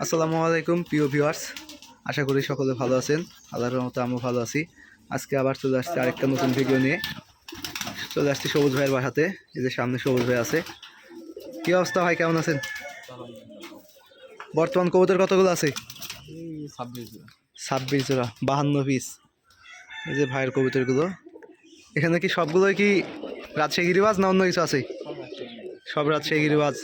আসসালামু আলাইকুম প্রিয় ভিউয়ার্স, আশা করি সকলে ভালো আছেন। আল্লাহর রহমতে আমিও ভালো আছি। আজকে আবার চলে আসছি আরেকটা নতুন ভিডিও নিয়ে। চলে আসছি সবুজ ভাইয়ের বাসাতে। এই যে সামনে সবুজ ভাই আছে। কি অবস্থা ভাই, কেমন আছেন? বর্তমান কবুতর কতগুলো আছে? 26 জোড়া, 52 পিস। এই যে ভাইয়ের কবুতরগুলো। এখানে কি সবগুলোই কি রাজশাহী গিরিবাজ না অন্য কিছু আছে? সব রাজশাহী গিরিবাজ।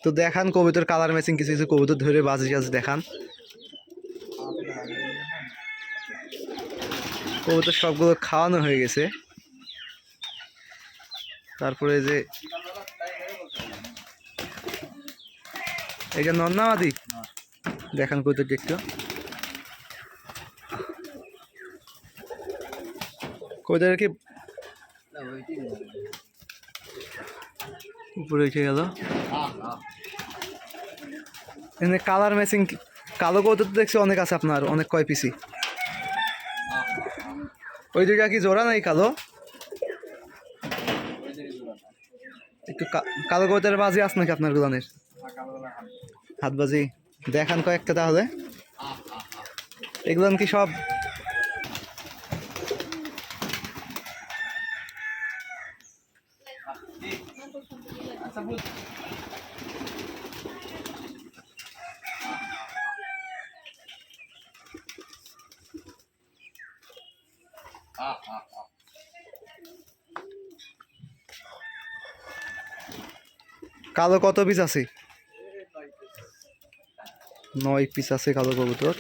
তো দেখান কবুতর কালার ম্যাচিং কিছু কিছু কবুতর ধরে বাজি গাছ দেখান। কবুতর সবগুলো খাওয়ানো হয়ে গেছে। তারপরে যে এই যে নন্নামাদি দেখান কবুতরটি একটু। কবুতর কি উপরে উঠে গেল। এখানে কালার ম্যাচিং কালো কবুতর তো দেখছি অনেক আছে আপনার, অনেক কয় পিসি। ওই দুইটা কি জোড়া নাই কালো? একটু কালো কবুতরের বাজি আছে নাকি আপনার গুলানের? হাত বাজি দেখান কয়েকটা তাহলে। এগুলো কি সব কালো কত পিস আছে? 9 পিস আছে কালো কবুতর।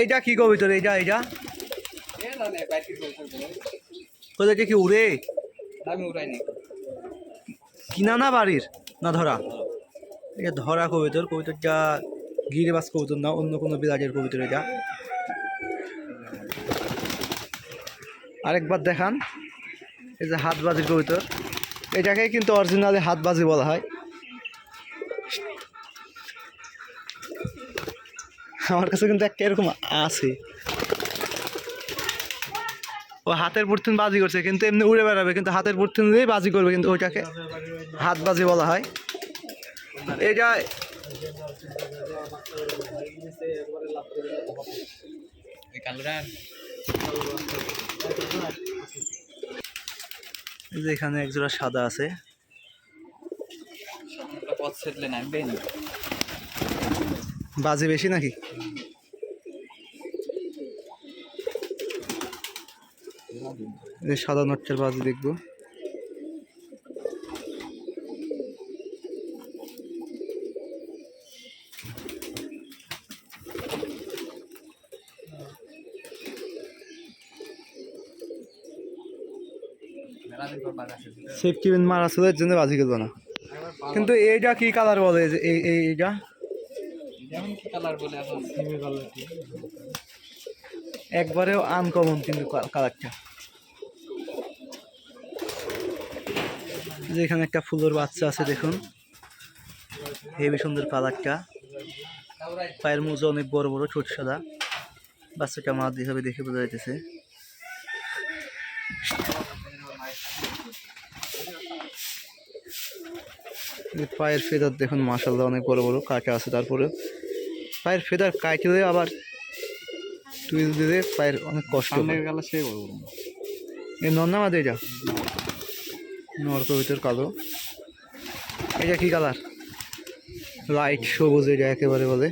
এইটা কি কবুতর? এইটা এইটা কোথায় কি উড়ে? কিনা না বাড়ির না ধরা? এটা ধরা কবুতর। কবুতরটা গিরিবাজ কবুতর না, অন্য কোনো বিরাজের কবুতর এটা। আরেকবার দেখান। এই যে হাতবাজির কবুতর, এটাকে কিন্তু অরিজিনালি হাতবাজি বলা হয়। আমার কাছে কিন্তু একটা এরকম আছে। ও হাতের পুর্তিন বাজি করছে, কিন্তু এমনি উড়ে বেড়াবে, কিন্তু হাতের পুর্তিন দিয়েই বাজি করবে, কিন্তু ওইটাকে হাতবাজি বলা হয়। এটা এই যে এখানে একজোড়া সাদা আছে। বাজি বেশি নাকি? এই সাদা নটটার বাজি দেখবো। সেফটি পিন মারা ছিল, এর জন্য বাজি করবো না। কিন্তু এইটা কি কালার বলে? এইটা একবারেও আনকমন কিন্তু কালারটা। যে এখানে একটা ফুলের বাচ্চা আছে, দেখুন হেবি সুন্দর কালারটা। পায়ের মোজা অনেক বড় বড়, ছোট সাদা। বাচ্চাটা মা হিসাবে দেখে বোঝা যাইতেছে। পায়ের ফেদার দেখুন, মাশাআল্লাহ অনেক বড় বড় কাটা আছে। তারপরে পায়ের ফেদার কাটলে আবার টুইল দিলে পায়ের অনেক কষ্ট। এই নন্নামাদি, এটা নর কবিতর কালো। এটা কি কালার? লাইট সবুজ, এটা একেবারে বলে।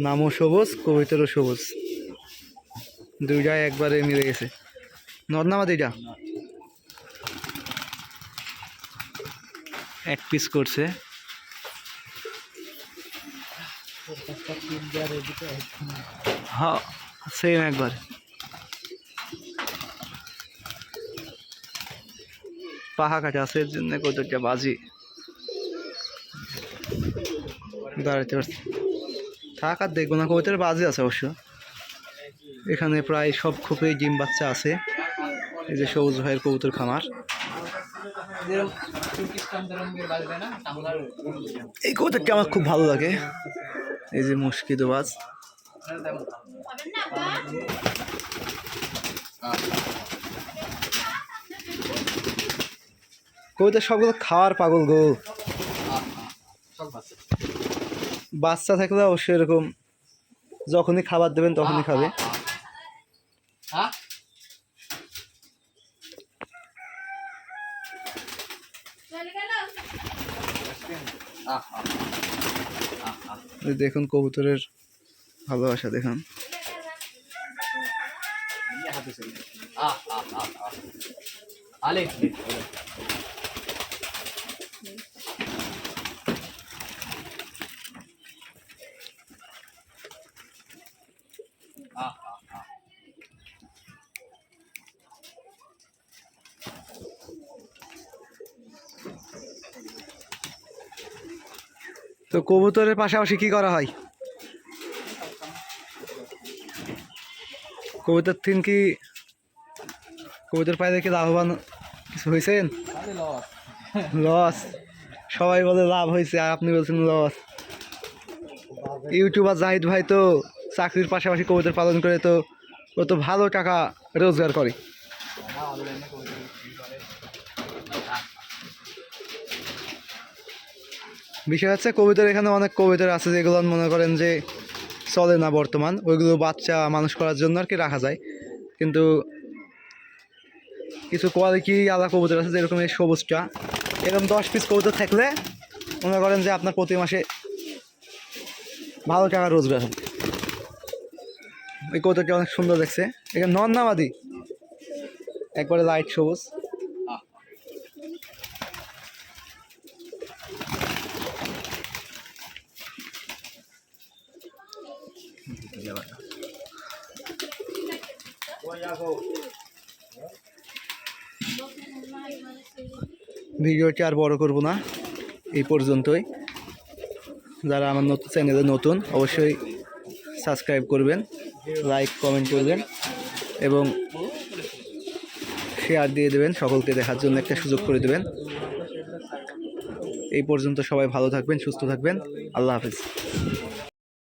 নামও সবুজ, কবিতরও সবুজ, দুইটাই একবারে মিলে গেছে। নন্নামাদি এটা এক পিস করছে। হ্যাঁ সেম একবার। পাহা কাটা আছে, এর জন্য কতটা বাজি দাঁড়াতে পারছে। থাক আর দেখবো না, কবুতরের বাজি আছে অবশ্য। এখানে প্রায় সব খোপেই ডিম বাচ্চা আছে। এই যে সবুজ ভাইয়ের কবুতর খামার। এই কবুতরটা আমার খুব ভালো লাগে। এই যে মুশকিদবাজ, কবিতা সবগুলো খাওয়ার পাগল গো। বাচ্চা থাকলে অবশ্যই এরকম যখনই খাবার দেবেন তখনই খাবে। দেখুন কবুতরের ভালোবাসা দেখুন। তো কবুতরের পাশাপাশি কি করা হয়? কবুতর থেকে কি কবুতর পাইলে কি লাভবান কিছু হয়েছেন? লস। সবাই বলে লাভ হয়েছে আর আপনি বলছেন লস। ইউটিউবার জাহিদ ভাই তো চাকরির পাশাপাশি কবুতর পালন করে তো ও তো ভালো টাকা রোজগার করে। বিষয় হচ্ছে কবুতর এখানে অনেক কবুতর আছে যেগুলো মনে করেন যে চলে না বর্তমান, ওইগুলো বাচ্চা মানুষ করার জন্য আর কি রাখা যায়। কিন্তু কিছু কোয়ালিটি আলাদা কবুতর আছে যেরকম এই সবুজটা, এরকম 10 পিস কবুতর থাকলে মনে করেন যে আপনার প্রতি মাসে ভালো টাকা রোজগার হবে। এই কবুতরটা অনেক সুন্দর দেখছে, এখানে নন নামাদি একবারে লাইট সবুজ। ভিডিওটি আর বড় করব না, এই পর্যন্তই। যারা আমার চ্যানেলে নতুন অবশ্যই সাবস্ক্রাইব করবেন, লাইক কমেন্ট করবেন এবং শেয়ার দিয়ে দেবেন, সকলকে দেখার জন্য একটা সুযোগ করে দেবেন। এই পর্যন্ত সবাই ভালো থাকবেন, সুস্থ থাকবেন। আল্লাহ হাফেজ।